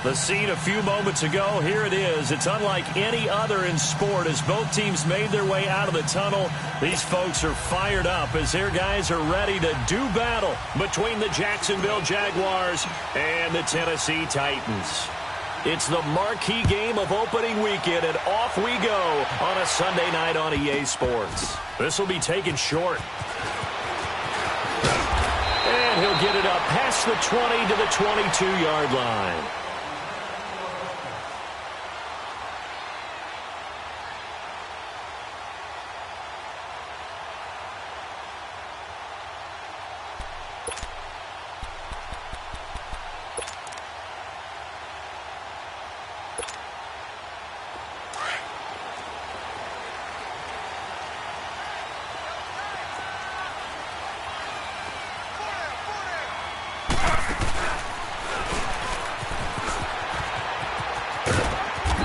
The scene a few moments ago, here it is. It's unlike any other in sport as both teams made their way out of the tunnel. These folks are fired up as their guys are ready to do battle between the Jacksonville Jaguars and the Tennessee Titans. It's the marquee game of opening weekend, and off we go on a Sunday night on EA Sports. This will be taken short. And he'll get it up past the 20 to the 22-yard line.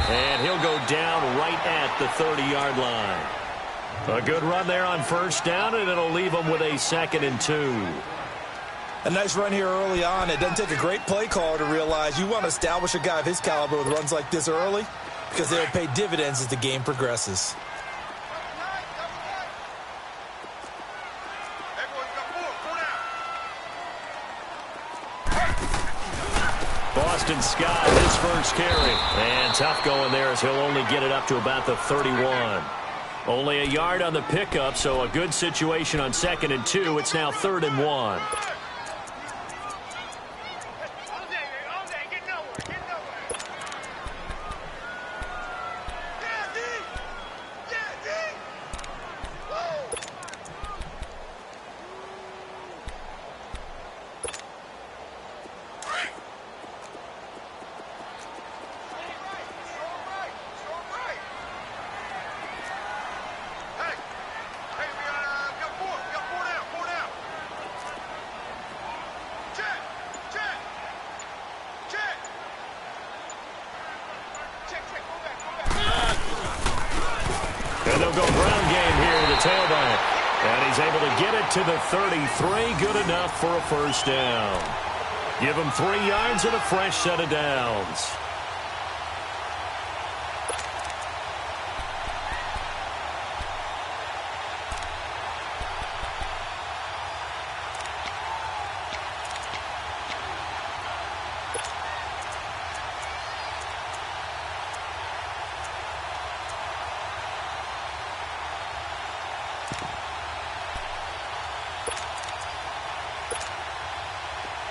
And he'll go down right at the 30-yard line. A good run there on first down, and it'll leave them with a 2nd and 2. A nice run here early on. It doesn't take a great play caller to realize you want to establish a guy of his caliber with runs like this early because they'll pay dividends as the game progresses. Boston Scott, his first carry. And tough going there as he'll only get it up to about the 31. Only a yard on the pickup, so a good situation on 2nd and 2. It's now 3rd and 1. And they'll go ground game here to the tailback. And he's able to get it to the 33. Good enough for a first down. Give him 3 yards and a fresh set of downs.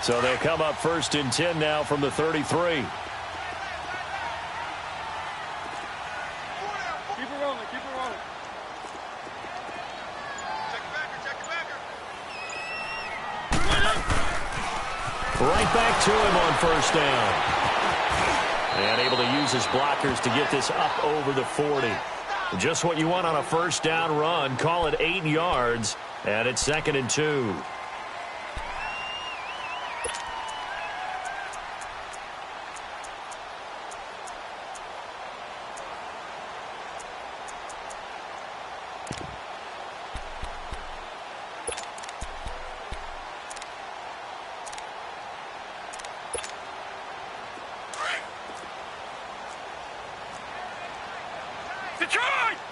So they'll come up 1st and 10 now from the 33. Keep it rolling, keep it rolling. Check it backer. Right back to him on first down. And able to use his blockers to get this up over the 40. Just what you want on a first down run. Call it 8 yards. And it's 2nd and 2.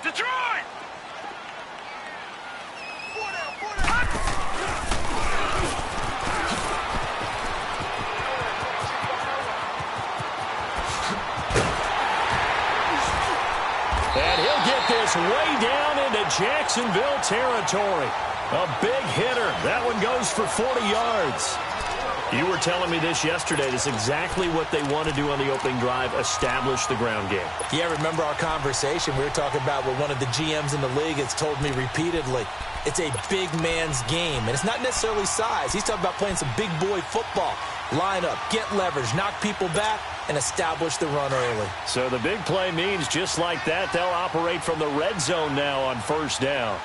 Detroit! And he'll get this way down into Jacksonville territory. A big hitter. That one goes for 40 yards. You were telling me this yesterday. This is exactly what they want to do on the opening drive, establish the ground game. Yeah, remember our conversation. We were talking about what one of the GMs in the league has told me repeatedly. It's a big man's game, and it's not necessarily size. He's talking about playing some big boy football. Line up, get leverage, knock people back, and establish the run early. So the big play means just like that, they'll operate from the red zone now on first down.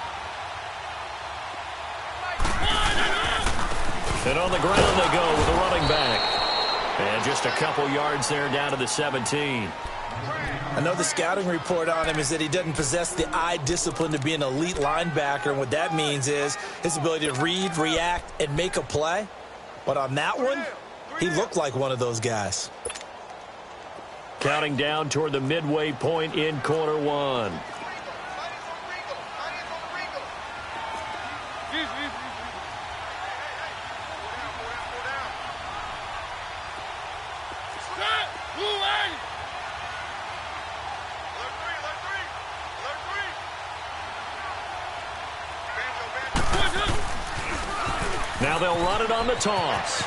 And on the ground they go with a running back. And just a couple yards there down to the 17. I know the scouting report on him is that he doesn't possess the eye discipline to be an elite linebacker. And what that means is his ability to read, react, and make a play. But on that one, he looked like one of those guys. counting down toward the midway point in quarter one. Now they'll run it on the toss.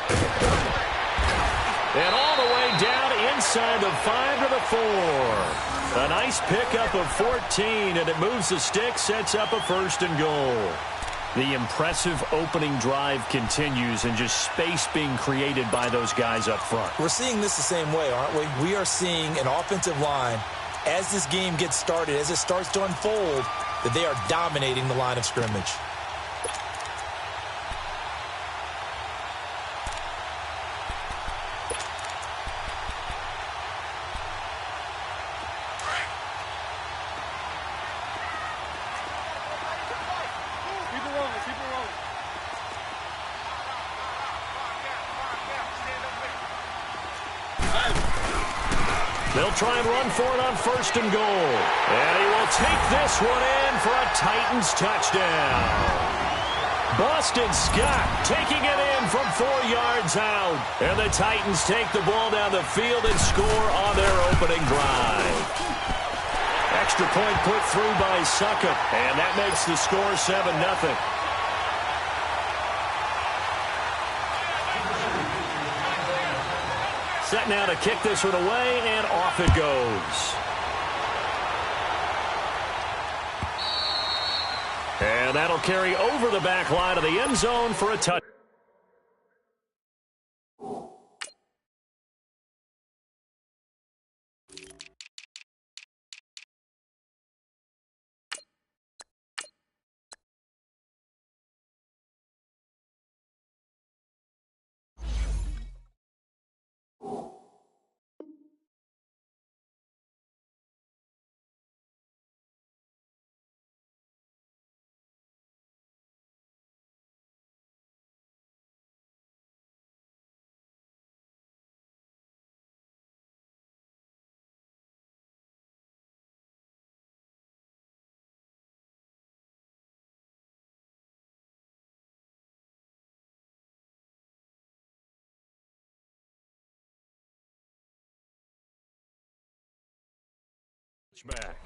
And all the way down inside the 5 to the 4. A nice pickup of 14, and it moves the stick, sets up a first and goal. The impressive opening drive continues, and just space being created by those guys up front. We're seeing this the same way, aren't we? We are seeing an offensive line, as this game gets started, as it starts to unfold, that they are dominating the line of scrimmage. They'll try and run for it on first and goal. And he will take this one in for a Titans touchdown. Boston Scott taking it in from 4 yards out. And the Titans take the ball down the field and score on their opening drive. Extra point put through by Succop. And that makes the score 7-0. Set now to kick this one away, and off it goes. And that'll carry over the back line of the end zone for a touchdown. Back.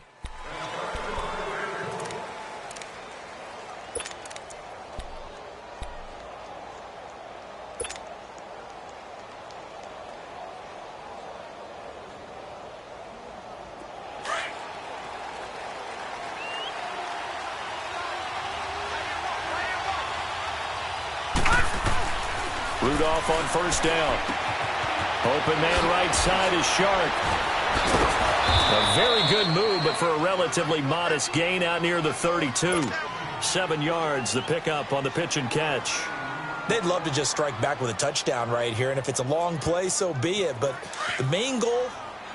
Rudolph on first down. Open man right side is Shark. A very good move, but for a relatively modest gain out near the 32. 7 yards, the pickup on the pitch and catch. They'd love to just strike back with a touchdown right here, and if it's a long play, so be it. But the main goal,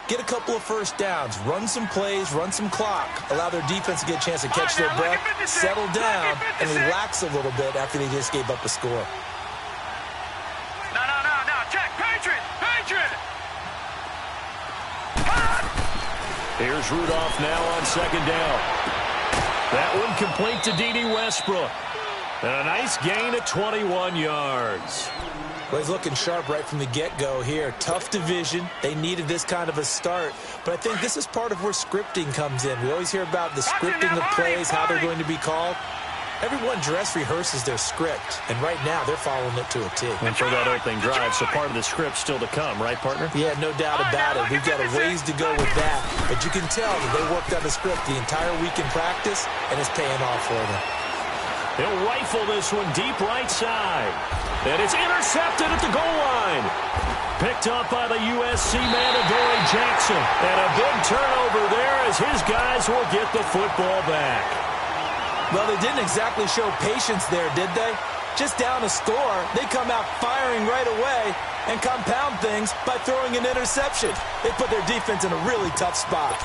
get a couple of first downs, run some plays, run some clock, allow their defense to get a chance to catch their breath, settle down, and relax a little bit after they just gave up a score. No, check, Patriot! Here's Rudolph now on second down. That one complete to Dede Westbrook. And a nice gain at 21 yards. Well, he's looking sharp right from the get-go here. Tough division. They needed this kind of a start. But I think this is part of where scripting comes in. We always hear about the scripting of plays, how they're going to be called. Everyone dress rehearses their script, and right now they're following it to a T. And for that opening drive, so part of the script still to come, right, partner? Yeah, no doubt about it. We've got a ways to go with that, but you can tell that they worked on the script the entire week in practice, and it's paying off for them. He'll rifle this one deep right side, and it's intercepted at the goal line. Picked up by the USC man, Adoree Jackson, and a big turnover there as his guys will get the football back. Well, they didn't exactly show patience there, did they? Just down a score, they come out firing right away and compound things by throwing an interception. They put their defense in a really tough spot.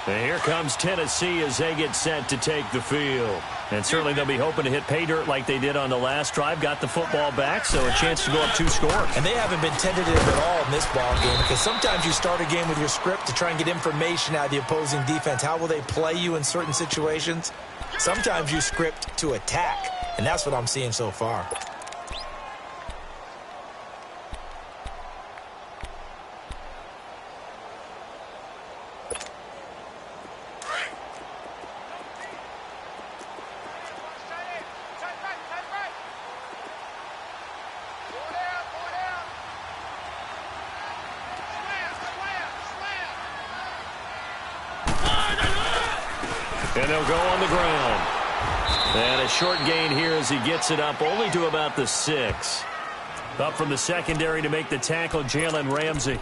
And here comes Tennessee as they get set to take the field. And certainly they'll be hoping to hit pay dirt like they did on the last drive. Got the football back, so a chance to go up 2 scores. And they haven't been tentative at all in this ball game, because sometimes you start a game with your script to try and get information out of the opposing defense. How will they play you in certain situations? Sometimes you script to attack, and that's what I'm seeing so far. And they'll go on the ground. And a short gain here as he gets it up only to about the 6. Up from the secondary to make the tackle, Jalen Ramsey.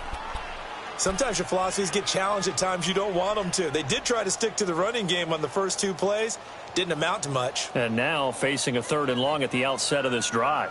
Sometimes your philosophies get challenged at times you don't want them to. They did try to stick to the running game on the first 2 plays. Didn't amount to much. And now facing a 3rd and long at the outset of this drive.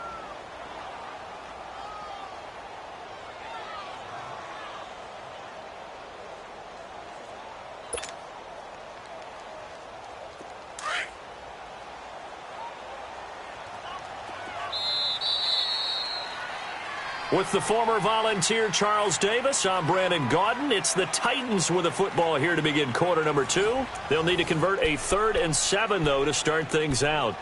With the former Volunteer Charles Davis, I'm Brandon Gaudin. It's the Titans with the football here to begin quarter number 2. They'll need to convert a 3rd and 7, though, to start things out.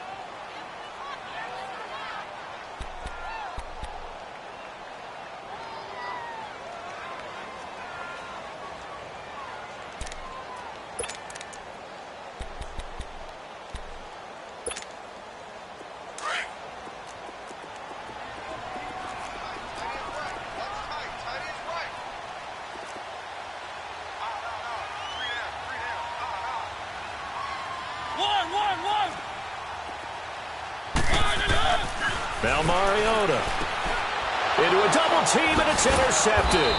Now Mariota into a double team, and it's intercepted.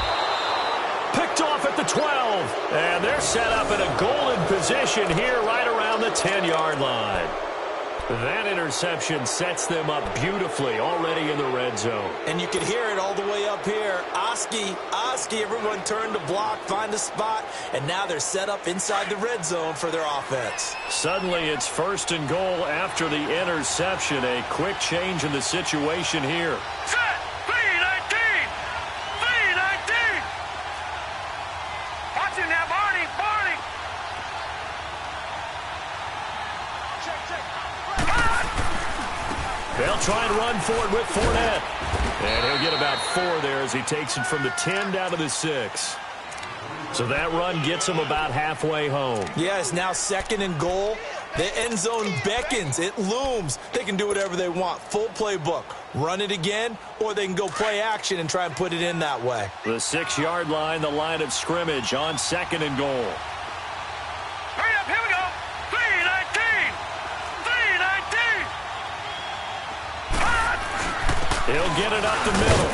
Picked off at the 12. And they're set up in a golden position here right around the 10-yard line. That interception sets them up beautifully already in the red zone. And you can hear it all the way up here. Oski, everyone turned to block, find a spot, and now they're set up inside the red zone for their offense. Suddenly it's 1st and goal after the interception. A quick change in the situation here. Set! V19! V19! Watching that, Barney! They'll try and run for it with Fournette. And he'll get about 4 there as he takes it from the 10 down to the 6. So that run gets him about halfway home. Yeah, it's now 2nd and goal. The end zone beckons. It looms. They can do whatever they want. Full playbook. Run it again, or they can go play action and try and put it in that way. The 6-yard line, the line of scrimmage on 2nd and goal. Hurry up, here we go! V19! V19! He'll get it up the middle.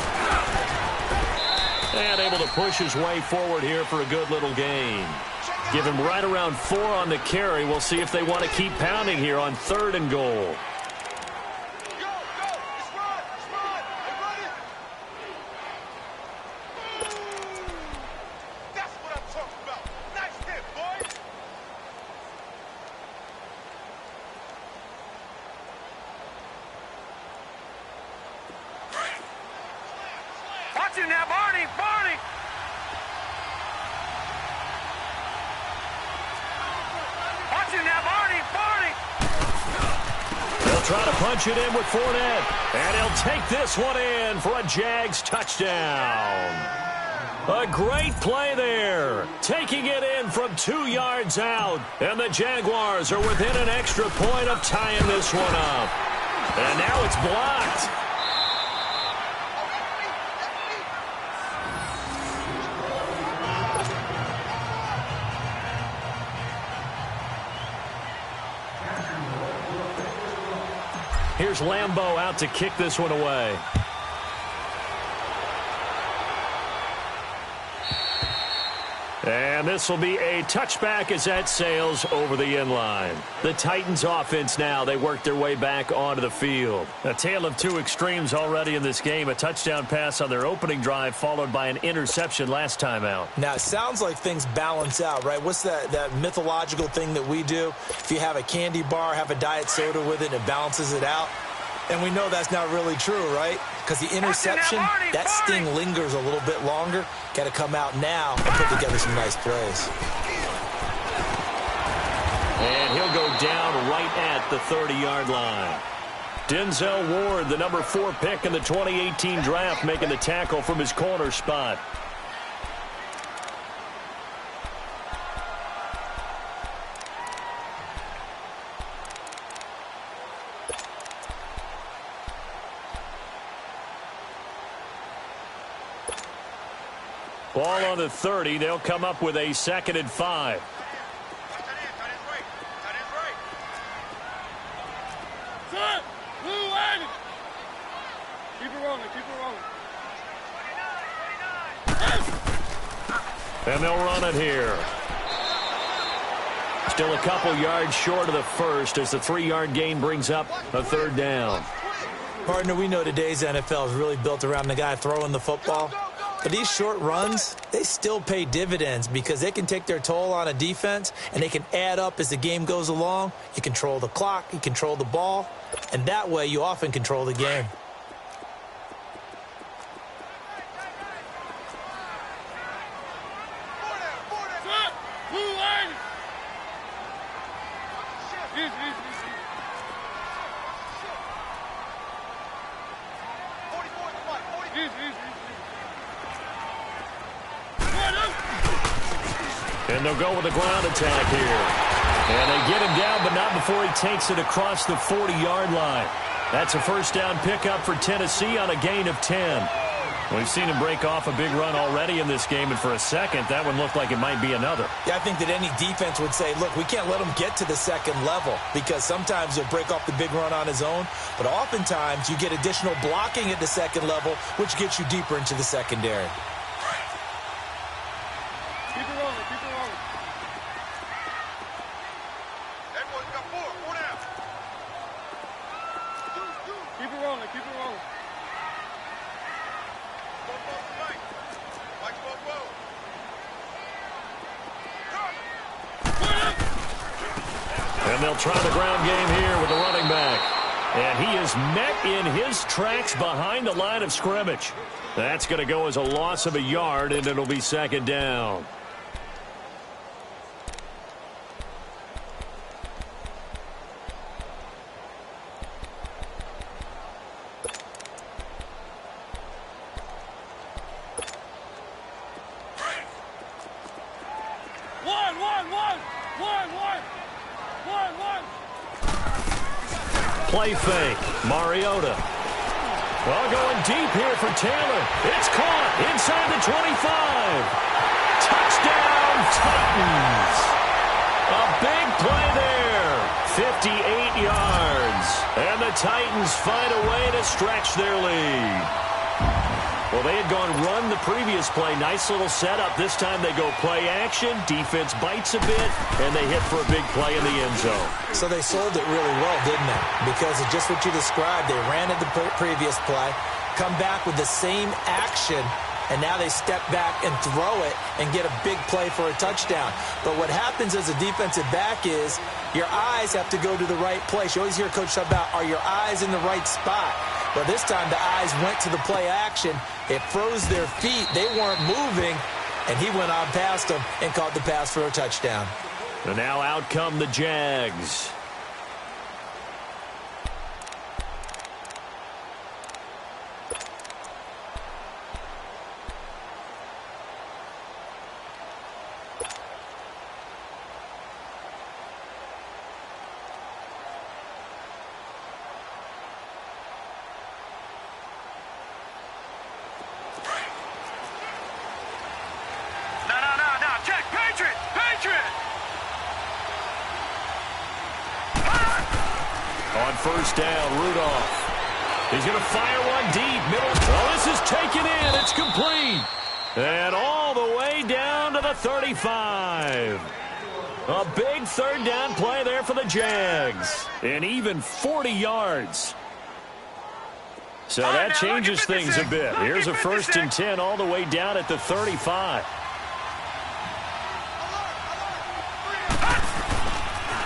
And able to push his way forward here for a good little gain. Give him right around 4 on the carry. We'll see if they want to keep pounding here on 3rd and goal. Watching now, Barney! Watching now, Barney! They'll try to punch it in with Fournette. And he'll take this one in for a Jags touchdown. A great play there. Taking it in from 2 yards out. And the Jaguars are within an extra point of tying this one up. And now it's blocked. Here's Lambeau out to kick this one away. And this will be a touchback as that sails over the inline. The Titans offense now, they work their way back onto the field. A tale of two extremes already in this game. A touchdown pass on their opening drive followed by an interception last time out. Now, it sounds like things balance out, right? What's that mythological thing that we do? If you have a candy bar, have a diet soda with it, and it balances it out. And we know that's not really true, right? Because the interception, that sting lingers a little bit longer. Got to come out now and put together some nice plays. And he'll go down right at the 30-yard line. Denzel Ward, the number 4 pick in the 2018 draft, making the tackle from his corner spot. Ball on the 30. They'll come up with a 2nd and 5. Keep it rolling, keep it rolling. And they'll run it here. Still a couple yards short of the first as the 3-yard gain brings up a 3rd down. Partner, we know today's NFL is really built around the guy throwing the football. But these short runs, they still pay dividends because they can take their toll on a defense and they can add up as the game goes along. You control the clock, you control the ball, and that way you often control the game. And they'll go with a ground attack here. And they get him down, but not before he takes it across the 40-yard line. That's a 1st down pickup for Tennessee on a gain of 10. We've seen him break off a big run already in this game, and for a second, that one looked like it might be another. Yeah, I think that any defense would say, look, we can't let him get to the 2nd level because sometimes he'll break off the big run on his own, but oftentimes you get additional blocking at the 2nd level, which gets you deeper into the secondary. And they'll try the ground game here with the running back. And he is met in his tracks behind the line of scrimmage. That's going to go as a loss of a yard, and it'll be 2nd down. Play fake. Mariota. Well, going deep here for Taylor. It's caught inside the 25. Touchdown, Titans. A big play there. 58 yards. And the Titans find a way to stretch their lead. Well, they had gone run the previous play. Nice little setup. This time they go play action. Defense bites a bit, and they hit for a big play in the end zone. So they sold it really well, didn't they? Because of just what you described. They ran at the previous play, come back with the same action, and now they step back and throw it and get a big play for a touchdown. But what happens as a defensive back is your eyes have to go to the right place. You always hear Coach talk about, are your eyes in the right spot? Well, this time the eyes went to the play action. It froze their feet. They weren't moving, and he went on past them and caught the pass for a touchdown. And now out come the Jags. On 1st down, Rudolph. He's going to fire one deep. Middle. Oh, this is taken in. It's complete. And all the way down to the 35. A big third down play there for the Jags. And even 40 yards. So that changes things a bit. Here's a 1st and 10 all the way down at the 35.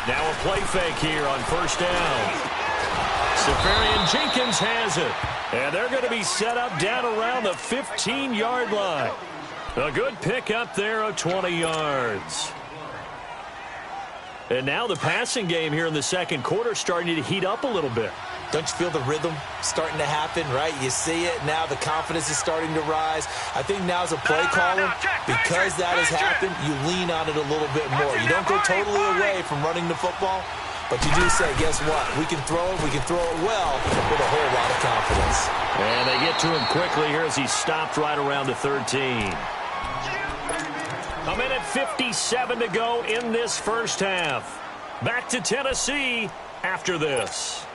Now a play fake here on 1st down. Safarian Jenkins has it. And they're going to be set up down around the 15-yard line. A good pickup there of 20 yards. And now the passing game here in the second quarter starting to heat up a little bit. Don't you feel the rhythm starting to happen, right? You see it. Now the confidence is starting to rise. I think now as a play caller, because that has happened, you lean on it a little bit more. You don't go totally away from running the football, but you do say, guess what? We can throw it well with a whole lot of confidence. And they get to him quickly here as he stopped right around the 13. A minute 57 to go in this first half. Back to Tennessee after this.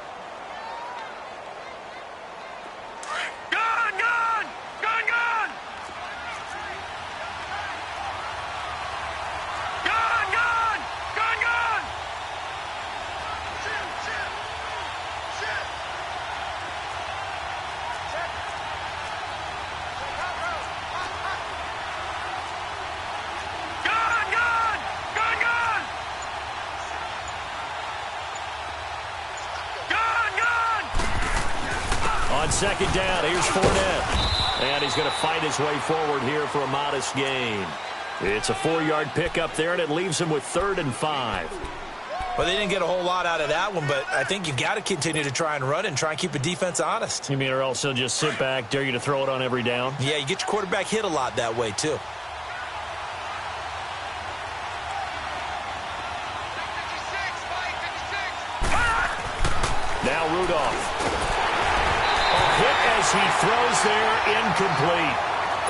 On second down, here's Fournette. And he's going to fight his way forward here for a modest gain. It's a 4-yard pickup there, and it leaves him with 3rd and 5. Well, they didn't get a whole lot out of that one, but I think you've got to continue to try and run and try and keep the defense honest. You mean or else they'll just sit back, dare you to throw it on every down? Yeah, you get your quarterback hit a lot that way, too. Now Rudolph. Hit as he throws there, incomplete.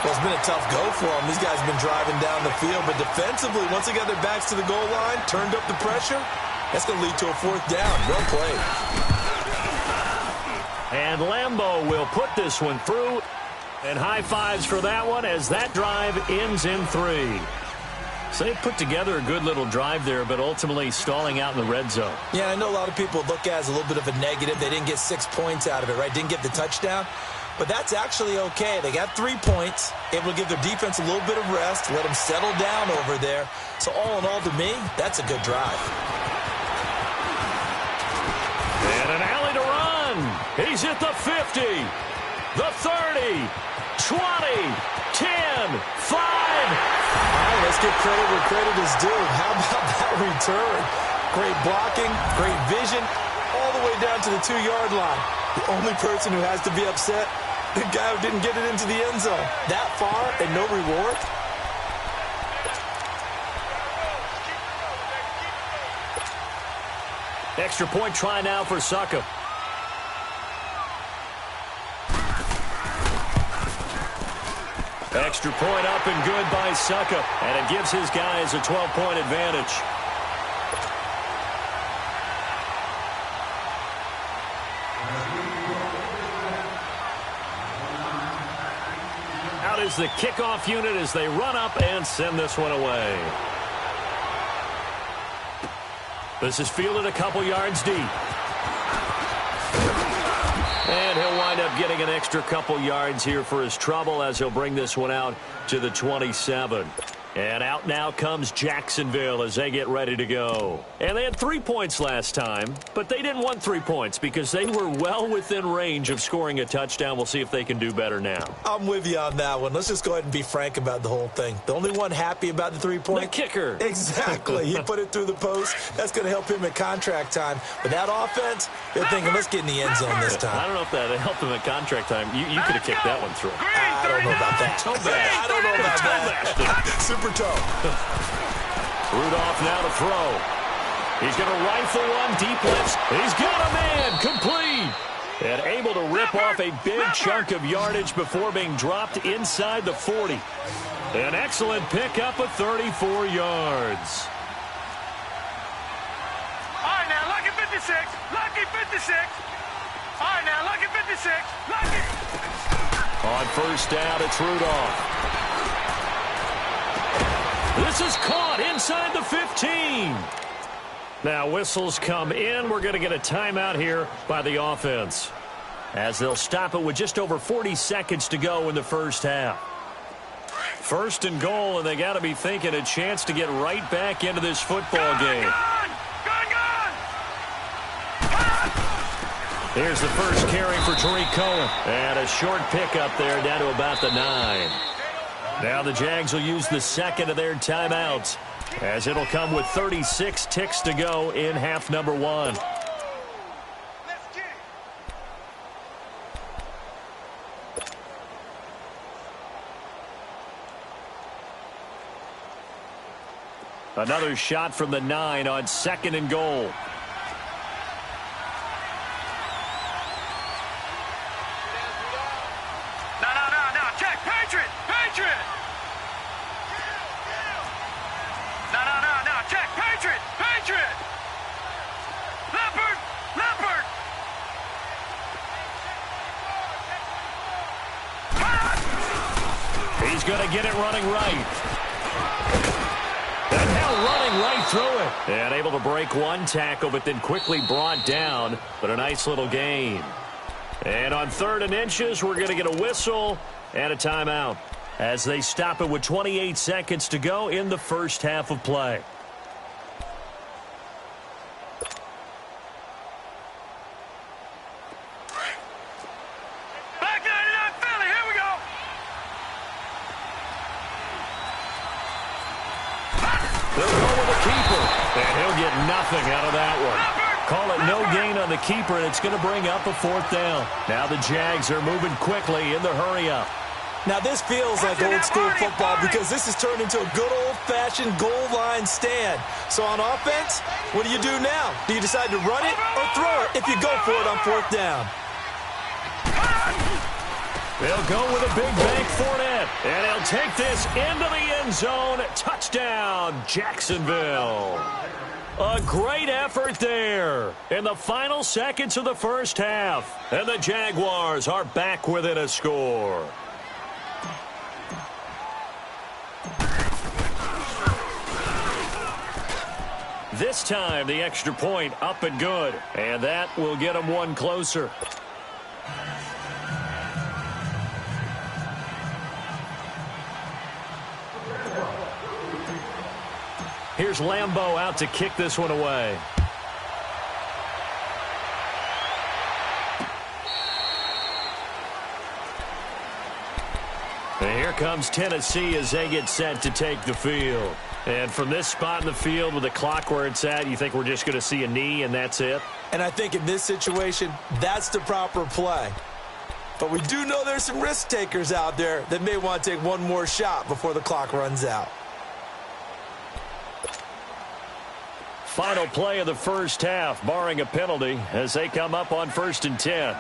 Well, it's been a tough go for them. These guys have been driving down the field, but defensively, once they got their backs to the goal line, turned up the pressure, that's going to lead to a 4th down. Well played. And Lambeau will put this one through. And high fives for that one as that drive ends in 3. So they put together a good little drive there, but ultimately stalling out in the red zone. Yeah, I know a lot of people look at it as a little bit of a negative. They didn't get 6 points out of it, right? Didn't get the touchdown. But that's actually okay. They got 3 points, able to give their defense a little bit of rest, let them settle down over there. So all in all, to me, that's a good drive. And an alley to run. He's at the 50, the 30, 20, 10, 5. All right, let's give credit where credit is due. How about that return? Great blocking, great vision, all the way down to the 2-yard line. The only person who has to be upset, the guy who didn't get it into the end zone. That far and no reward? Extra point try now for Succop. Extra point up and good by Succop. And it gives his guys a 12-point advantage. Out is the kickoff unit as they run up and send this one away. This is fielded a couple yards deep. And he'll wind up getting an extra couple yards here for his trouble as he'll bring this one out to the 27. And out now comes Jacksonville as they get ready to go. And they had 3 points last time, but they didn't want 3 points because they were well within range of scoring a touchdown. We'll see if they can do better now. I'm with you on that one. Let's just go ahead and be frank about the whole thing. The only one happy about the 3-point? The kicker. Exactly. He put it through the post. That's going to help him at contract time. But that offense, they're thinking, let's get in the end zone this time. I don't know if that helped him at contract time. You could have kicked that one through. I don't know about that. I don't know about that. Super toe. Rudolph now to throw. He's going to rifle one, deep left. He's got a man, complete. And able to rip off a big chunk of yardage before being dropped inside the 40. An excellent pickup of 34 yards. All right, now, lucky 56. Lucky 56. All right, now, lucky 56. Lucky. On first down, it's Rudolph. This is caught inside the 15. Now whistles come in. We're going to get a timeout here by the offense, as they'll stop it with just over 40 seconds to go in the first half. First and goal, and they got to be thinking a chance to get right back into this football game. Here's the first carry for Tariq Cohen. And a short pickup there down to about the 9. Now the Jags will use the second of their timeouts, as it'll come with 36 ticks to go in half number 1. Another shot from the 9 on second and goal. He's going to get it running right. And now running right through it. And able to break one tackle, but then quickly brought down. But a nice little gain. And on 3rd and inches, we're going to get a whistle and a timeout, as they stop it with 28 seconds to go in the first half of play. Nothing out of that one. Call it no gain on the keeper, and it's going to bring up a 4th down. Now the Jags are moving quickly in the hurry-up. Now this feels like old school football, because this has turned into a good old-fashioned goal line stand. So on offense, what do you do now? Do you decide to run it or throw it if you go for it on 4th down? They'll go with a big bank Fournette, and he'll take this into the end zone. Touchdown, Jacksonville. A great effort there in the final seconds of the first half. And the Jaguars are back within a score. This time, the extra point up and good. And that will get them one closer. Here's Lambeau out to kick this one away. And here comes Tennessee as they get set to take the field. And from this spot in the field with the clock where it's at, you think we're just going to see a knee and that's it? And I think in this situation, that's the proper play. But we do know there's some risk takers out there that may want to take one more shot before the clock runs out. Final play of the first half, barring a penalty, as they come up on 1st and 10.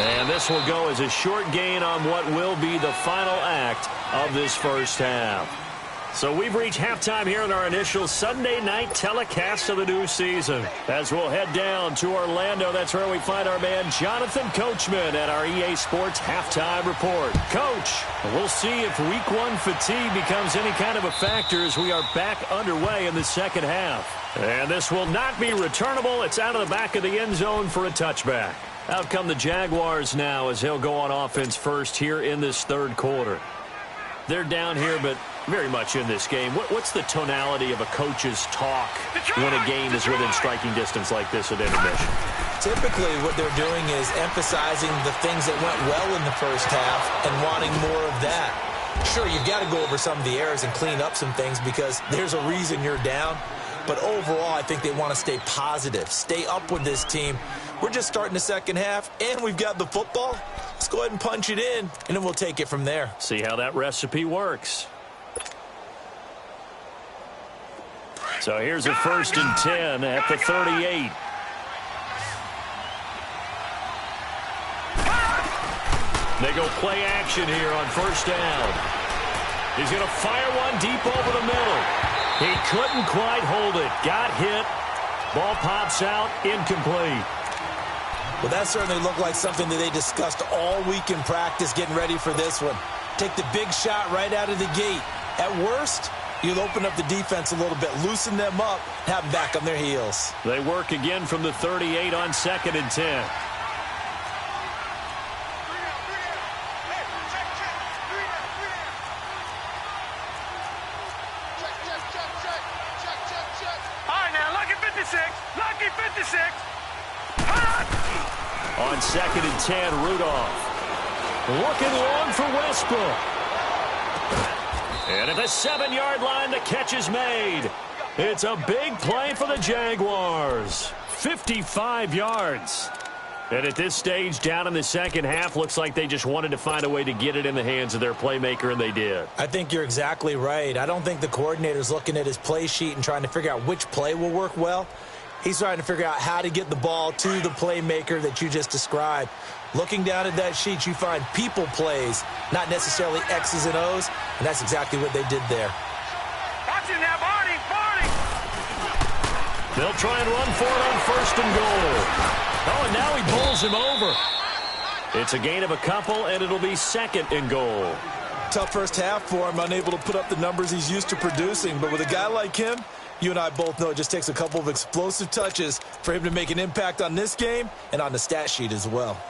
And this will go as a short gain on what will be the final act of this first half. So we've reached halftime here in our initial Sunday night telecast of the new season. As we'll head down to Orlando, that's where we find our man Jonathan Coachman at our EA Sports Halftime Report. Coach, we'll see if Week 1 fatigue becomes any kind of a factor as we are back underway in the second half. And this will not be returnable. It's out of the back of the end zone for a touchback. Out come the Jaguars now as he'll go on offense first here in this third quarter. They're down here, but very much in this game. What's the tonality of a coach's talk when a game is within striking distance like this at intermission? Typically, what they're doing is emphasizing the things that went well in the first half and wanting more of that. Sure, you've got to go over some of the errors and clean up some things because there's a reason you're down. But overall, I think they want to stay positive, stay up with this team. We're just starting the second half, and we've got the football. Let's go ahead and punch it in, and then we'll take it from there. See how that recipe works. So here's a 1st and 10 at the 38. They go play action here on 1st down. He's going to fire one deep over the middle. He couldn't quite hold it. Got hit. Ball pops out. Incomplete. Well, that certainly looked like something that they discussed all week in practice getting ready for this one. Take the big shot right out of the gate. At worst, you'll open up the defense a little bit, loosen them up, have them back on their heels. They work again from the 38 on 2nd and 10. Lucky 56. On 2nd and 10, Rudolph. Looking long for Westbrook. And at the 7-yard line, the catch is made. It's a big play for the Jaguars. 55 yards. And at this stage, down in the second half, looks like they just wanted to find a way to get it in the hands of their playmaker, and they did. I think you're exactly right. I don't think the coordinator's looking at his play sheet and trying to figure out which play will work well. He's trying to figure out how to get the ball to the playmaker that you just described. Looking down at that sheet, you find people plays, not necessarily X's and O's, and that's exactly what they did there. Watch it now, Barney, Barney. They'll try and run for it on 1st and goal. Oh, and now he bowls him over. It's a gain of a couple, and it'll be 2nd and goal. Tough first half for him, unable to put up the numbers he's used to producing. But with a guy like him, you and I both know it just takes a couple of explosive touches for him to make an impact on this game and on the stat sheet as well.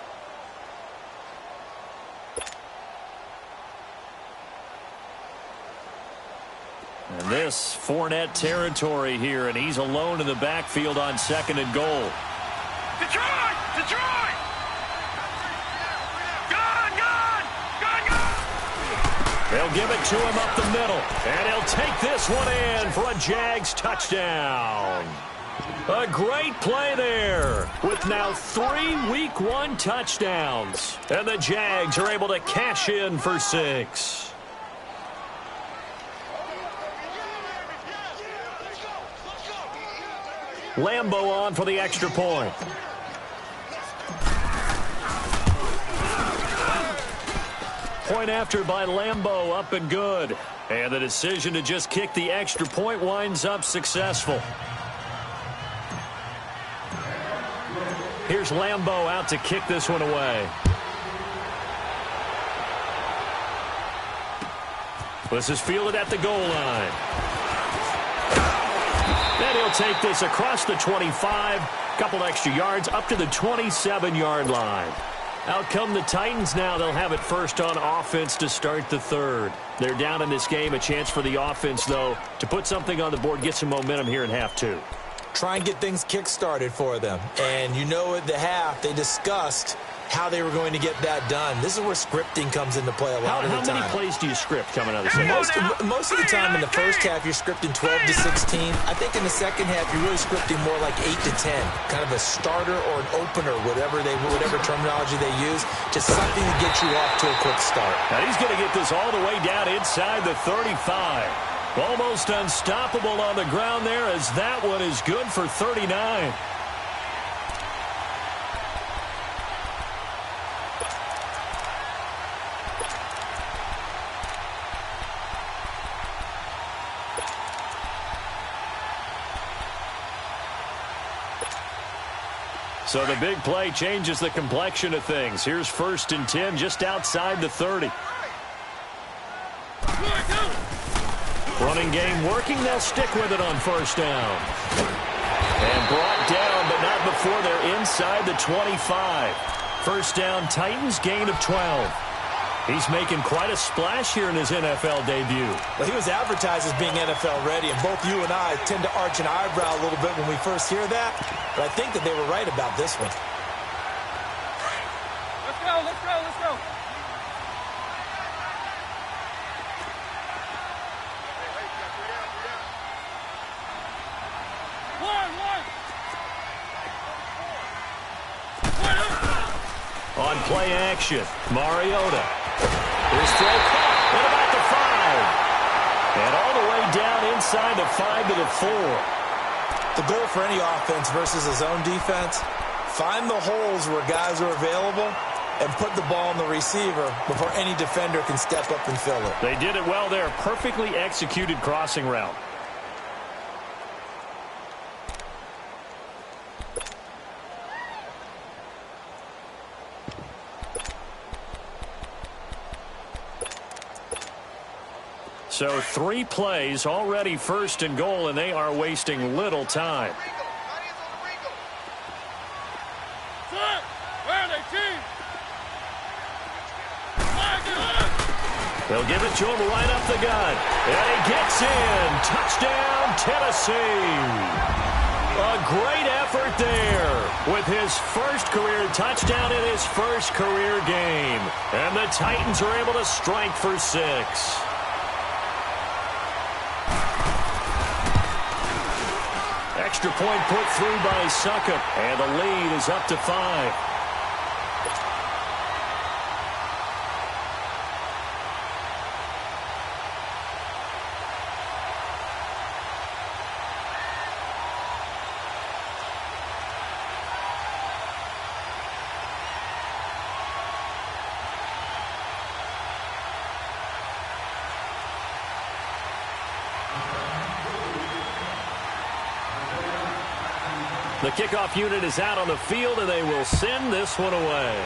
And this Fournette territory here, and he's alone in the backfield on 2nd and goal. Detroit! Detroit! Gone! Gone! Gone! Gone! They'll give it to him up the middle, and he'll take this one in for a Jags touchdown. A great play there with now 3 Week 1 touchdowns. And the Jags are able to cash in for 6. Lambo on for the extra point. Point after by Lambo, up and good. And the decision to just kick the extra point winds up successful. Here's Lambo out to kick this one away. This is fielded at the goal line. Then he'll take this across the 25, couple extra yards up to the 27-yard line. Out come the Titans now. They'll have it first on offense to start the third. They're down in this game. A chance for the offense, though, to put something on the board, get some momentum here in half 2. Try and get things kick-started for them. And you know at the half, they discussed how they were going to get that done. This is where scripting comes into play a lot of the time. How many plays do you script coming out of the second? Most of the time in the first half, you're scripting 12 to 16. I think in the second half, you're really scripting more like 8 to 10. Kind of a starter or an opener, whatever terminology they use. Just something to get you off to a quick start. Now he's going to get this all the way down inside the 35. Almost unstoppable on the ground there, as that one is good for 39. So the big play changes the complexion of things. Here's 1st and 10 just outside the 30. Running game working. They'll stick with it on 1st down. And brought down, but not before they're inside the 25. 1st down, Titans, gain of 12. He's making quite a splash here in his NFL debut. Well, he was advertised as being NFL ready, and both you and I tend to arch an eyebrow a little bit when we first hear that. But I think that they were right about this one. Let's go, let's go, let's go. On play action, Mariota. His throw caught at about the 5. And all the way down inside the 5 to the 4. The goal for any offense versus a zone defense, find the holes where guys are available and put the ball on the receiver before any defender can step up and fill it. They did it well there. Perfectly executed crossing route. So 3 plays, already first and goal, and they are wasting little time. They'll give it to him right up the gut. And he gets in. Touchdown, Tennessee. A great effort there with his first career touchdown in his first career game. And the Titans are able to strike for 6. Extra point put through by Succop. And the lead is up to 5. The kickoff unit is out on the field, and they will send this one away.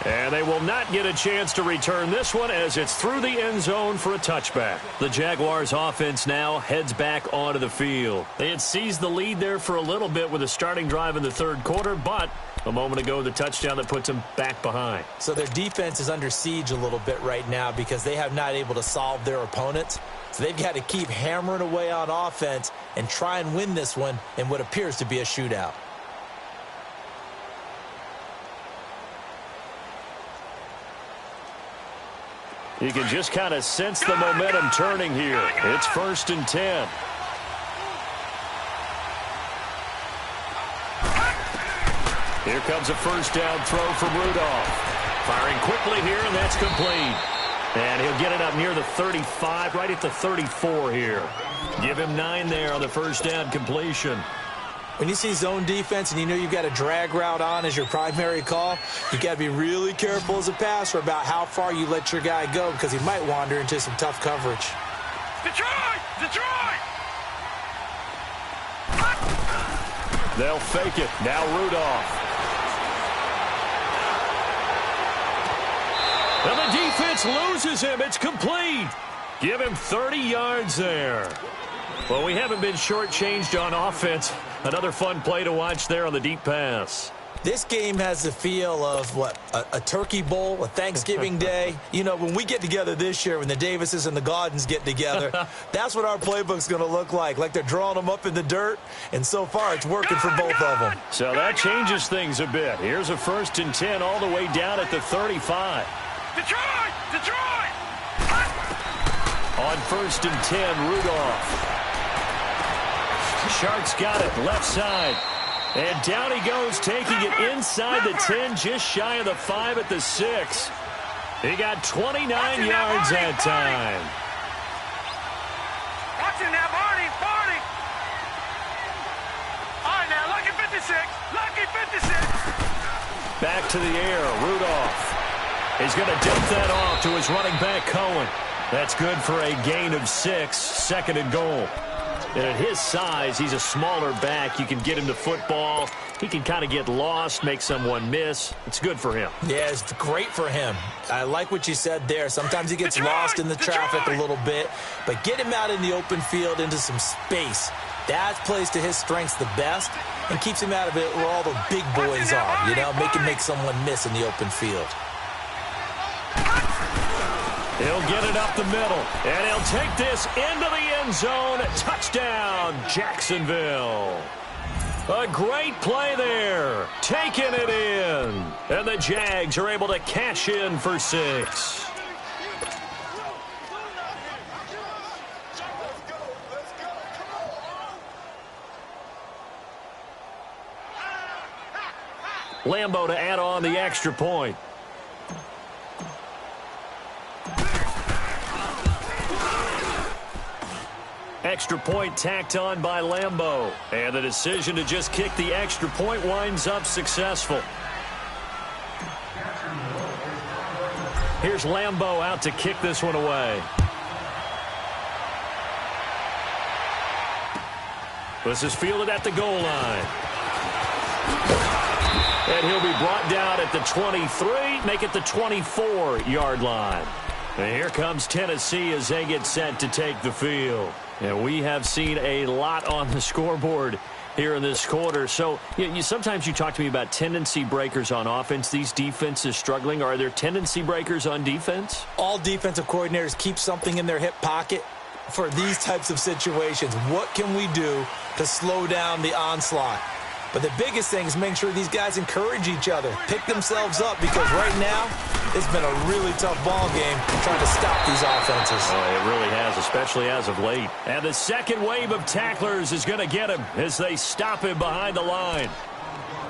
And they will not get a chance to return this one as it's through the end zone for a touchback. The Jaguars offense now heads back onto the field. They had seized the lead there for a little bit with a starting drive in the third quarter, but a moment ago the touchdown that puts them back behind. So their defense is under siege a little bit right now because they have not able to solve their opponents. So they've got to keep hammering away on offense and try and win this one in what appears to be a shootout. You can just kind of sense the momentum turning here. It's 1st and 10. Here comes a first down throw from Rudolph. Firing quickly here, and that's complete. And he'll get it up near the 35, right at the 34 here. Give him 9 there on the first down completion. When you see zone defense and you know you've got a drag route on as your primary call, you've got to be really careful as a passer about how far you let your guy go because he might wander into some tough coverage. Detroit! Detroit! They'll fake it. Now Rudolph. And the defense loses him. It's complete. Give him 30 yards there. Well, we haven't been shortchanged on offense. Another fun play to watch there on the deep pass. This game has the feel of, what, a turkey bowl, a Thanksgiving day. You know, when we get together this year, when the Davises and the Gaudens get together, that's what our playbook's going to look like they're drawing them up in the dirt, and so far it's working for both of them. So that changes things a bit. Here's a 1st and 10 all the way down at the 35. Detroit! Detroit! On 1st and 10, Rudolph. Sharks got it, left side. And down he goes, taking it inside the 10, just shy of the 5 at the 6. He got 29 yards that time. Watch it now, Barney! Barney! All right, now, lucky 56! Lucky 56! Back to the air, Rudolph. He's going to dump that off to his running back, Cohen. That's good for a gain of 6, 2nd and goal. And at his size, he's a smaller back. You can get him to football. He can kind of get lost, make someone miss. It's good for him. Yeah, it's great for him. I like what you said there. Sometimes he gets lost in the traffic a little bit, but get him out in the open field into some space. That plays to his strengths the best and keeps him out of it where all the big boys are, you know, make someone miss in the open field. He'll get it up the middle, and he'll take this into the end zone. Touchdown, Jacksonville. A great play there, taking it in. And the Jags are able to cash in for 6. Lambo to add on the extra point. Extra point tacked on by Lambo. And the decision to just kick the extra point winds up successful. Here's Lambo out to kick this one away. This is fielded at the goal line. And he'll be brought down at the 23, make it the 24-yard line. And here comes Tennessee as they get set to take the field. And we have seen a lot on the scoreboard here in this quarter. So sometimes you talk to me about tendency breakers on offense. These defenses struggling. Are there tendency breakers on defense? All defensive coordinators keep something in their hip pocket for these types of situations. What can we do to slow down the onslaught? But the biggest thing is making sure these guys encourage each other, pick themselves up, because right now it's been a really tough ball game trying to stop these offenses. Oh, it really has, especially as of late. And the second wave of tacklers is going to get him as they stop him behind the line.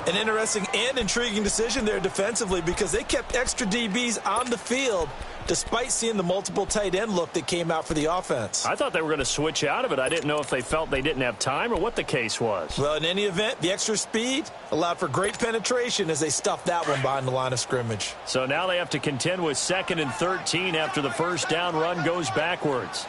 An interesting and intriguing decision there defensively, because they kept extra DBs on the field despite seeing the multiple tight end look that came out for the offense. I thought they were going to switch out of it. I didn't know if they felt they didn't have time or what the case was. Well, in any event, the extra speed allowed for great penetration as they stuffed that one behind the line of scrimmage. So now they have to contend with 2nd and 13 after the first down run goes backwards.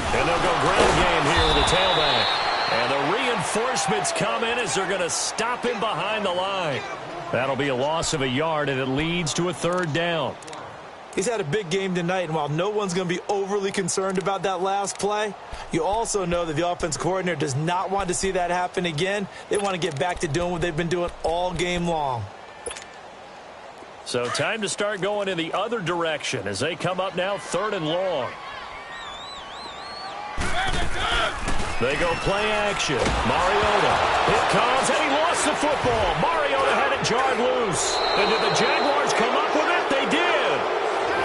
And they'll go ground game here with the tailback. And the reinforcements come in as they're going to stop him behind the line. That'll be a loss of a yard, and it leads to a 3rd down. He's had a big game tonight, and while no one's going to be overly concerned about that last play, you also know that the offense coordinator does not want to see that happen again. They want to get back to doing what they've been doing all game long. So time to start going in the other direction as they come up now 3rd and long. They go play action. Mariota. It comes, and he lost the football. Mariota had it jarred loose. And did the Jaguars come up with it? They did.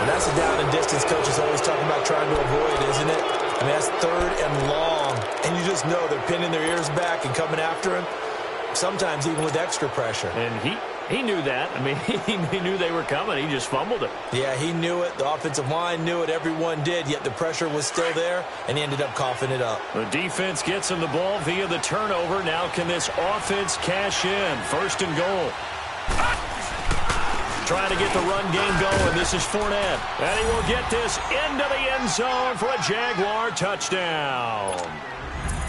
And that's a down and distance coach is always talking about trying to avoid, isn't it? I mean, that's 3rd and long. And you just know they're pinning their ears back and coming after him, sometimes even with extra pressure. And he knew that. I mean, he knew they were coming. He just fumbled it. Yeah, he knew it. The offensive line knew it. Everyone did, yet the pressure was still there, and he ended up coughing it up. The defense gets him the ball via the turnover. Now can this offense cash in? 1st and goal. Trying to get the run game going. This is Fournette. And he will get this into the end zone for a Jaguar touchdown.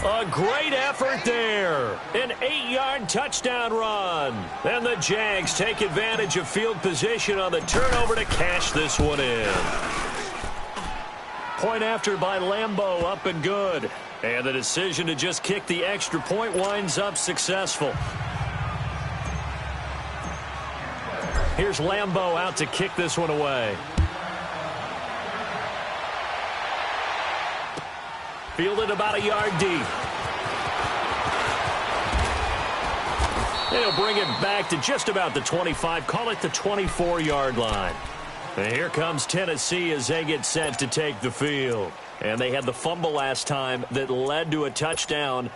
A great effort there. An 8-yard touchdown run. And the Jags take advantage of field position on the turnover to cash this one in. Point after by Lambeau, up and good. And the decision to just kick the extra point winds up successful. Here's Lambeau out to kick this one away. Fielded about a yard deep. They'll bring it back to just about the 25. Call it the 24-yard line. And here comes Tennessee as they get set to take the field. And they had the fumble last time that led to a touchdown.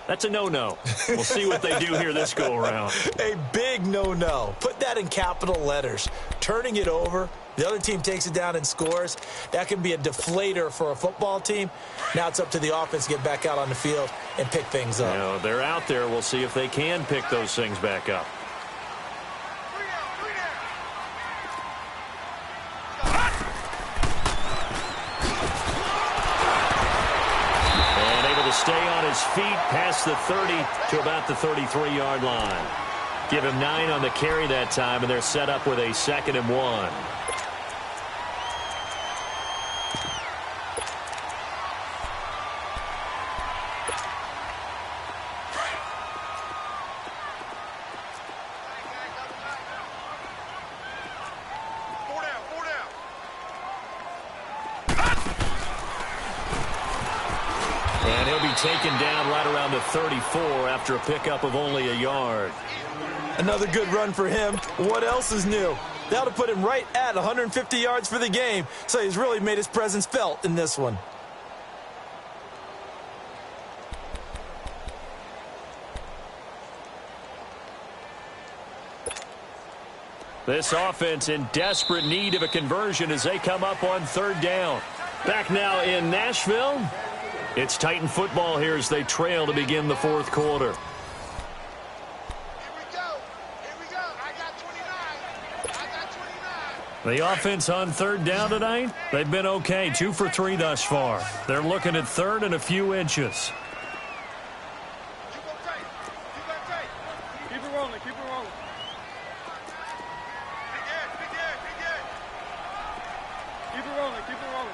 That's a no-no. We'll see what they do here this go-around. A big no-no. Put that in capital letters. Turning it over, the other team takes it down and scores. That can be a deflator for a football team. Now it's up to the offense to get back out on the field and pick things up. You know, they're out there. We'll see if they can pick those things back up. Stay on his feet past the 30 to about the 33-yard line. Give him 9 on the carry that time, and they're set up with a 2nd and 1. Taken down right around the 34 after a pickup of only a yard. Another good run for him. What else is new? That'll put him right at 150 yards for the game, so he's really made his presence felt in this one. This offense in desperate need of a conversion as they come up on 3rd down. Back now in Nashville. It's Titan football here as they trail to begin the 4th quarter. The offense on third down tonight, they've been okay. 2 for 3 thus far. They're looking at third and a few inches. Keep it rolling, keep it rolling. Keep it rolling, keep it rolling.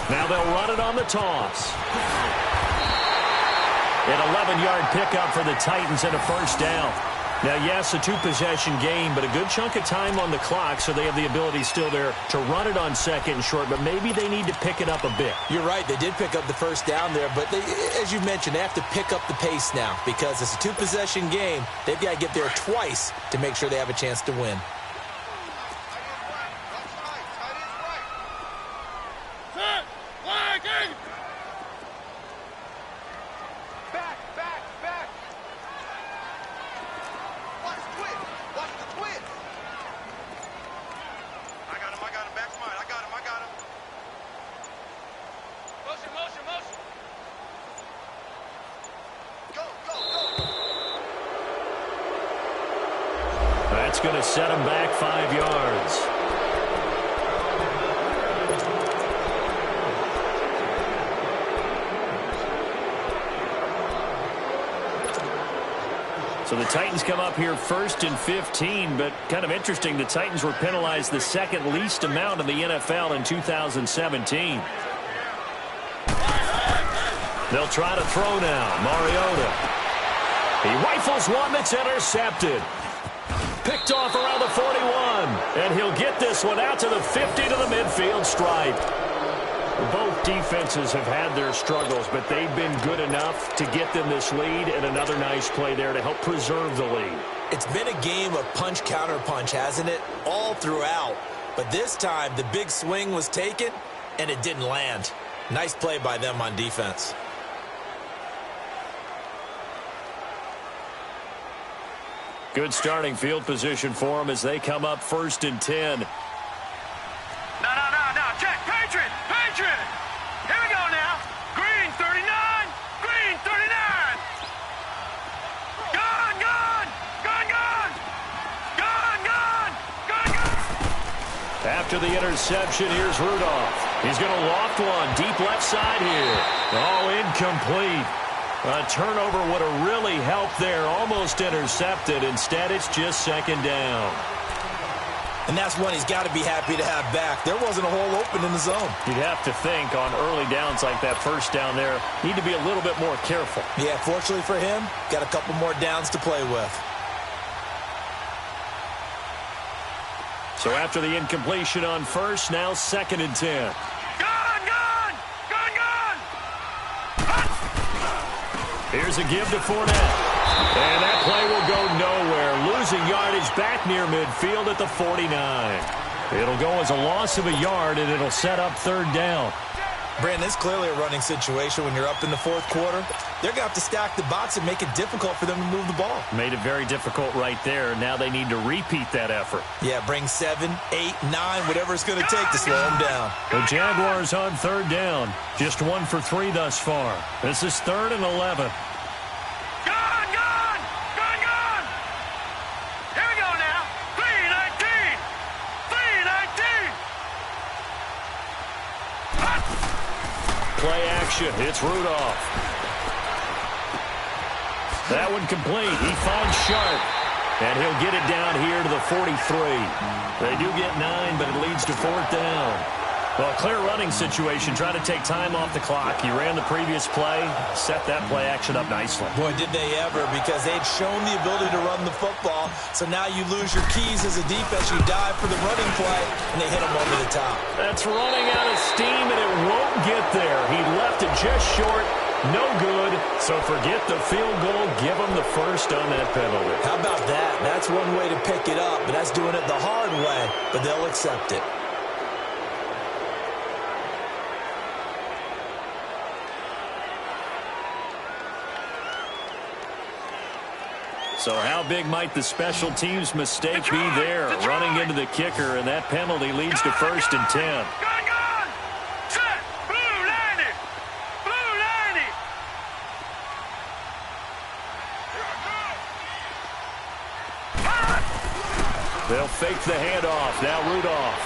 Now they'll run it on the toss. An 11-yard pickup for the Titans and a first down. Now, yes, a 2-possession game, but a good chunk of time on the clock, so they have the ability still there to run it on second and short, but maybe they need to pick it up a bit. You're right. They did pick up the first down there, but they, as you mentioned, they have to pick up the pace now because it's a 2-possession game. They've got to get there twice to make sure they have a chance to win. That's going to set him back 5 yards. So the Titans come up here 1st and 15, but kind of interesting, the Titans were penalized the second least amount in the NFL in 2017. They'll try to throw now. Mariota. He rifles one that's intercepted. Picked off around the 41. And he'll get this one out to the 50 to the midfield stripe. Both defenses have had their struggles, but they've been good enough to get them this lead, and another nice play there to help preserve the lead. It's been a game of punch-counter-punch, hasn't it? All throughout. But this time, the big swing was taken, and it didn't land. Nice play by them on defense. Good starting field position for them as they come up 1st and 10. No. Check. Patriot. Here we go now. Green 39. Green 39. Gone. After the interception, here's Rudolph. He's going to loft one deep left side here. Oh, incomplete. A turnover would have really helped there. Almost intercepted. Instead, it's just 2nd down. And that's one he's got to be happy to have back. There wasn't a hole open in the zone. You'd have to think on early downs like that first down there, need to be a little bit more careful. Yeah, fortunately for him, got a couple more downs to play with. So after the incompletion on first, now 2nd and 10. Gone. Here's a give to Fournette. And that play will go nowhere. Losing yardage back near midfield at the 49. It'll go as a loss of a yard, and it'll set up 3rd down. Brandon, it's clearly a running situation when you're up in the 4th quarter. They're going to have to stack the box and make it difficult for them to move the ball. Made it very difficult right there. Now they need to repeat that effort. Yeah, bring 7, 8, 9, whatever it's going to take to slow them down. The Jaguars on 3rd down. Just 1 for 3 thus far. This is 3rd and 11. Gone. Here we go now. 3-19. Play action. It's Rudolph. That one complete. He finds Sharp. And he'll get it down here to the 43. They do get 9, but it leads to 4th down. Well, clear running situation. Trying to take time off the clock. He ran the previous play, set that play action up nicely. Boy, did they ever, because they'd shown the ability to run the football. So now you lose your keys as a defense. You dive for the running play, and they hit him over the top. That's running out of steam, and it won't get there. He left it just short. No good. So forget the field goal. Give them the first on that penalty. How about that? That's one way to pick it up, but that's doing it the hard way. But they'll accept it. So how big might the special teams mistake be there? Running into the kicker, and that penalty leads to 1st and 10. Gone. Set. Blue 90. They'll fake the handoff. Now Rudolph.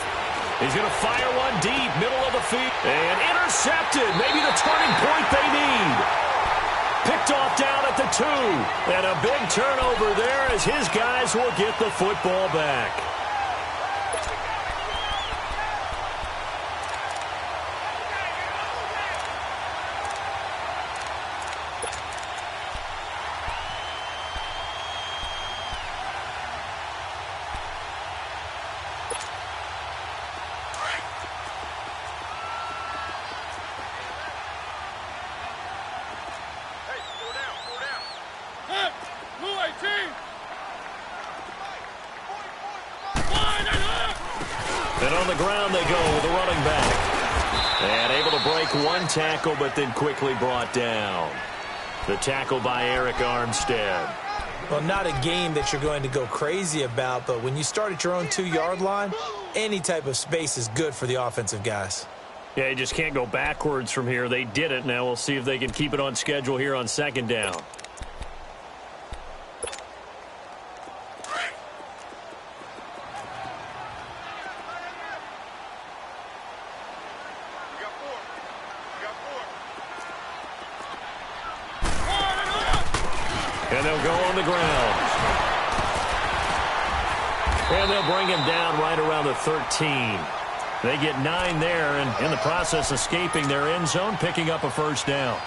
He's going to fire one deep, middle of the field. And intercepted. Maybe the turning point they need. Picked off down at the 2. And a big turnover there as his guys will get the football back. And on the ground they go with a running back. And able to break one tackle, but then quickly brought down. The tackle by Eric Armstead. Well, not a game that you're going to go crazy about, but when you start at your own 2-yard line, any type of space is good for the offensive guys. Yeah, you just can't go backwards from here. They did it. Now we'll see if they can keep it on schedule here on 2nd down. And they'll go on the ground. And they'll bring him down right around the 13. They get 9 there, and in the process escaping their end zone, picking up a first down.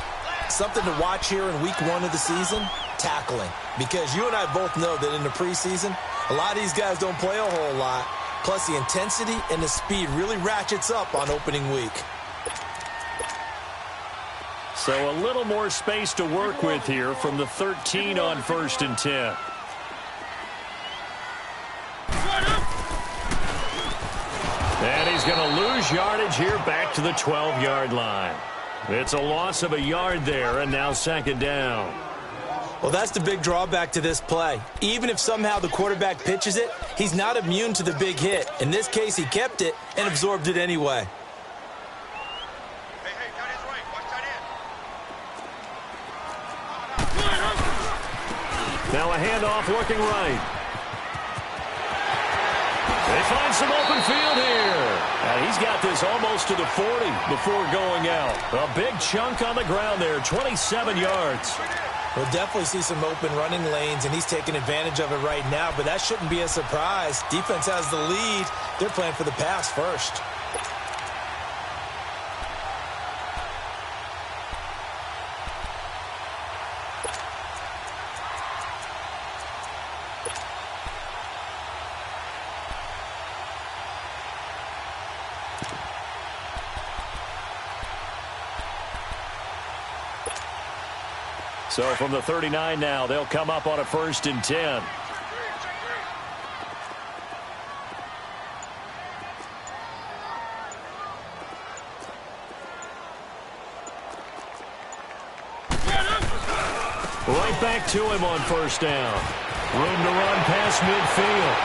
Something to watch here in week 1 of the season, tackling. Because you and I both know that in the preseason, a lot of these guys don't play a whole lot. Plus the intensity and the speed really ratchets up on opening week. So a little more space to work with here from the 13 on 1st and 10. And he's going to lose yardage here back to the 12-yard line. It's a loss of a yard there, and now 2nd down. Well, that's the big drawback to this play. Even if somehow the quarterback pitches it, he's not immune to the big hit. In this case, he kept it and absorbed it anyway. Now a handoff looking right. They find some open field here. And he's got this almost to the 40 before going out. A big chunk on the ground there, 27 yards. We'll definitely see some open running lanes, and he's taking advantage of it right now, but that shouldn't be a surprise. Defense has the lead. They're playing for the pass first. So from the 39 now, they'll come up on a 1st and 10. Right back to him on 1st down. Room to run past midfield.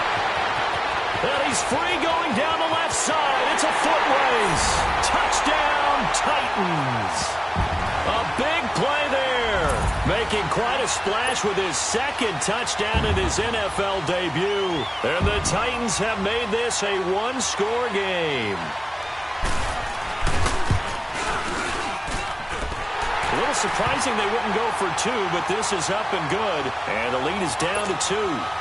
And he's free going down the left side. It's a foot race. Touchdown, Titans. A big play there, making quite a splash with his 2nd touchdown in his NFL debut. And the Titans have made this a 1-score game. A little surprising they wouldn't go for 2, but this is up and good. And the lead is down to 2.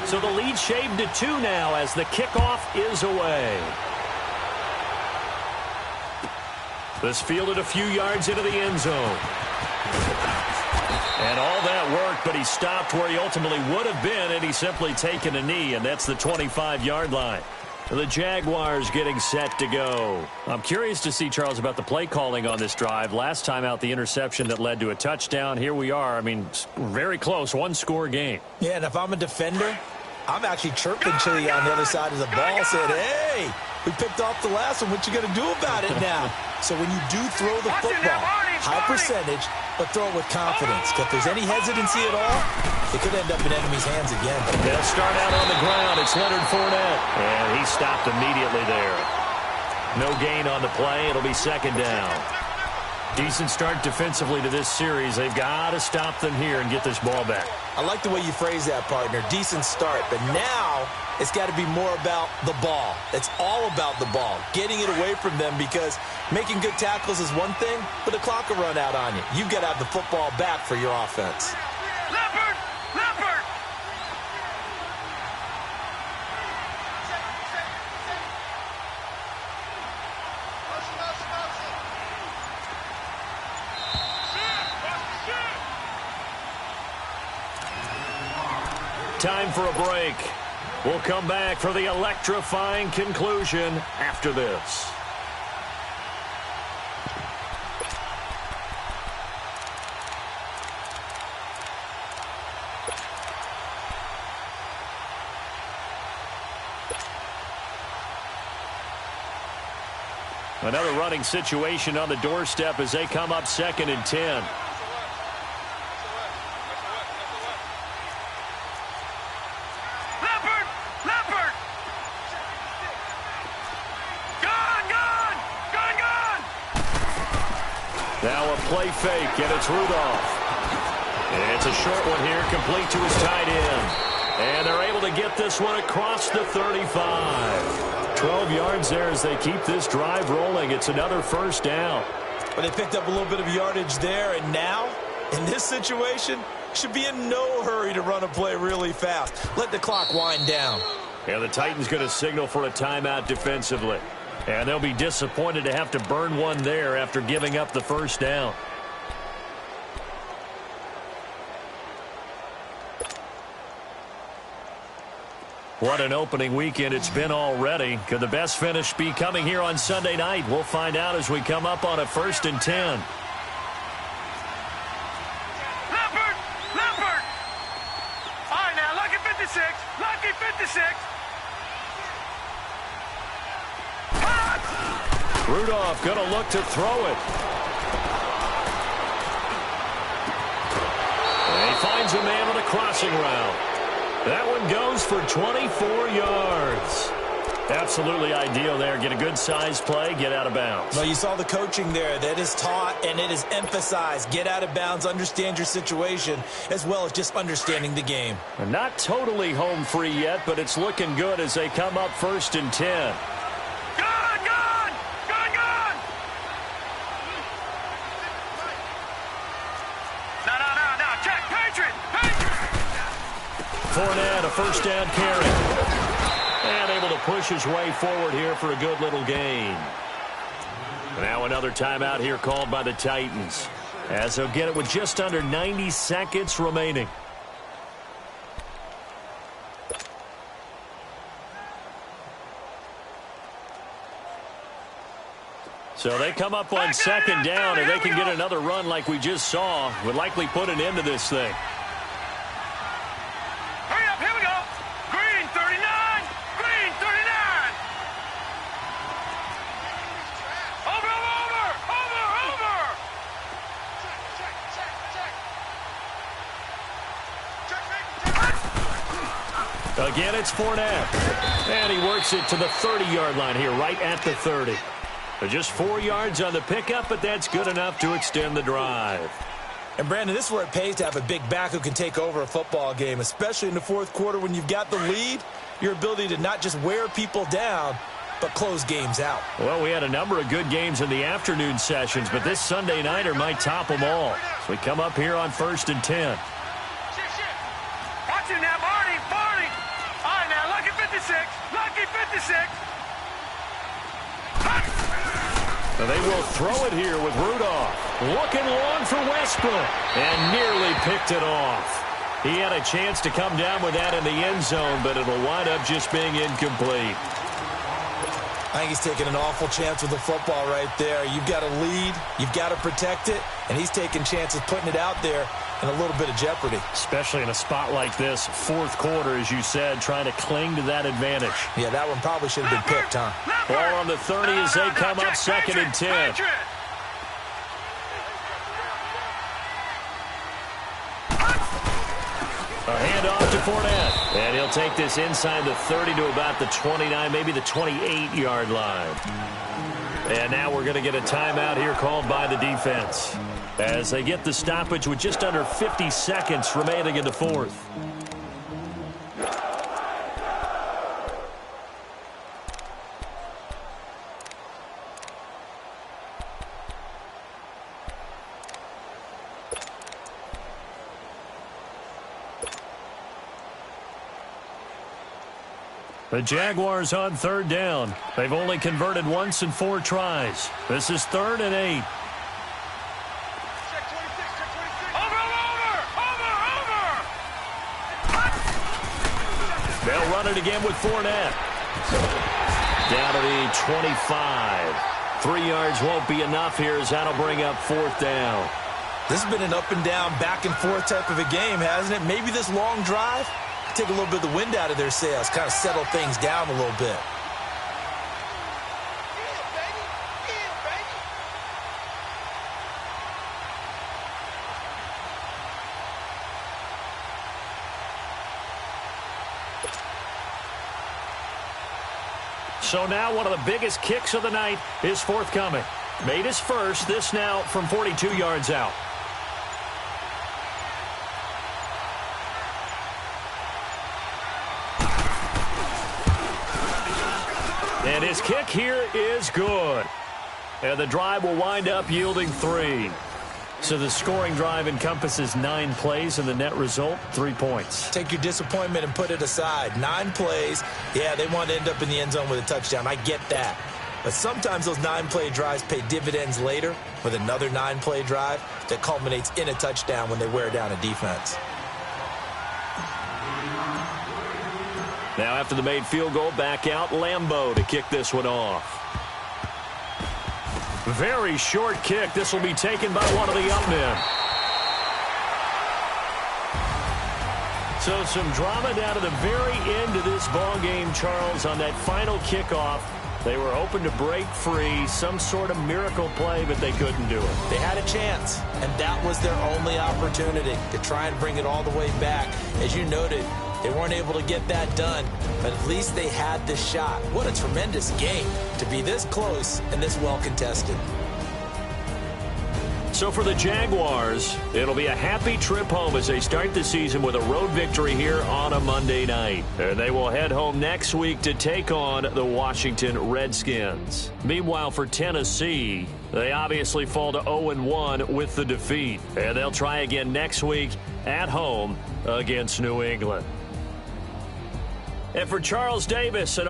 So the lead shaved to 2 now as the kickoff is away. This fielded a few yards into the end zone. And all that worked, but he stopped where he ultimately would have been, and he's simply taken a knee, and that's the 25-yard line. The Jaguars getting set to go. I'm curious to see, Charles, about the play calling on this drive. Last time out, the interception that led to a touchdown. Here we are. I mean, very close, 1-score game. Yeah, and if I'm a defender, I'm actually chirping Chili on the other side of the ball, saying, hey, we picked off the last one. What you going to do about it now? So when you do throw the football, high percentage, but throw it with confidence. If there's any hesitancy at all, it could end up in enemy's hands again. They'll start out on the ground. It's Leonard Fournette. And he stopped immediately there. No gain on the play. It'll be 2nd down. Decent start defensively to this series. They've got to stop them here and get this ball back. I like the way you phrase that, partner. Decent start. But now it's got to be more about the ball. It's all about the ball, getting it away from them, because making good tackles is one thing, but the clock will run out on you. You've got to have the football back for your offense. Leopard! Leopard! Time for a break. We'll come back for the electrifying conclusion after this. Another running situation on the doorstep as they come up 2nd and 10. Now a play fake, and it's Rudolph. And it's a short one here, complete to his tight end. And they're able to get this one across the 35. 12 yards there as they keep this drive rolling. It's another first down. Well, they picked up a little bit of yardage there, and now, in this situation, should be in no hurry to run a play really fast. Let the clock wind down. And the Titans going to signal for a timeout defensively. And they'll be disappointed to have to burn one there after giving up the first down. What an opening weekend it's been already. Could the best finish be coming here on Sunday night? We'll find out as we come up on a 1st and 10. Leopard! Leopard! All right, now, lucky 56. Lucky 56. Rudolph going to look to throw it. And he finds a man on a crossing route. That one goes for 24 yards. Absolutely ideal there. Get a good size play, get out of bounds. Well, you saw the coaching there. That is taught and it is emphasized. Get out of bounds, understand your situation, as well as just understanding the game. And not totally home free yet, but it's looking good as they come up 1st and 10. Fournette, a first down carry. And able to push his way forward here for a good little gain. Now another timeout here called by the Titans, as they'll get it with just under 90 seconds remaining. So they come up on 2nd down, and they can get another run like we just saw. Would likely put an end to this thing. Again, it's Fournette. And he works it to the 30-yard line here, right at the 30. They're just 4 yards on the pickup, but that's good enough to extend the drive. And, Brandon, this is where it pays to have a big back who can take over a football game, especially in the 4th quarter when you've got the lead. Your ability to not just wear people down, but close games out. Well, we had a number of good games in the afternoon sessions, but this Sunday nighter might top them all. So we come up here on 1st and 10. Watch it now, Barney. All right, now, lucky 56. Lucky 56. Now they will throw it here with Rudolph. Looking long for Westbrook. And nearly picked it off. He had a chance to come down with that in the end zone, but it'll wind up just being incomplete. I think he's taking an awful chance with the football right there. You've got to lead. You've got to protect it. And he's taking chances putting it out there in a little bit of jeopardy. Especially in a spot like this, 4th quarter, as you said, trying to cling to that advantage. Yeah, that one probably should have been picked, huh? Ball on the 30 as they come up 2nd and 10. A handoff to Fournette. And he'll take this inside the 30 to about the 29, maybe the 28-yard line. And now we're going to get a timeout here called by the defense as they get the stoppage with just under 50 seconds remaining in the fourth. The Jaguars on third down. They've only converted once in 4 tries. This is 3rd and 8. They'll run it again with Fournette. Down to the 25. 3 yards won't be enough here as that'll bring up 4th down. This has been an up and down, back and forth type of a game, hasn't it? Maybe this long drive take a little bit of the wind out of their sails, kind of settle things down a little bit. So now one of the biggest kicks of the night is forthcoming. Made his first, this now from 42 yards out. And his kick here is good. And the drive will wind up yielding 3. So the scoring drive encompasses 9 plays, and the net result, 3 points. Take your disappointment and put it aside. 9 plays. Yeah, they want to end up in the end zone with a touchdown. I get that. But sometimes those 9-play drives pay dividends later with another 9-play drive that culminates in a touchdown when they wear down a defense. Now after the made field goal, back out Lambeau to kick this one off. Very short kick. This will be taken by one of the young men. So some drama down to the very end of this ball game, Charles, on that final kickoff. They were hoping to break free, some sort of miracle play, but they couldn't do it. They had a chance, and that was their only opportunity to try and bring it all the way back. As you noted, they weren't able to get that done, but at least they had the shot. What a tremendous game to be this close and this well contested. So for the Jaguars, it'll be a happy trip home as they start the season with a road victory here on a Monday night. And they will head home next week to take on the Washington Redskins. Meanwhile, for Tennessee, they obviously fall to 0-1 with the defeat. And they'll try again next week at home against New England. And for Charles Davis, an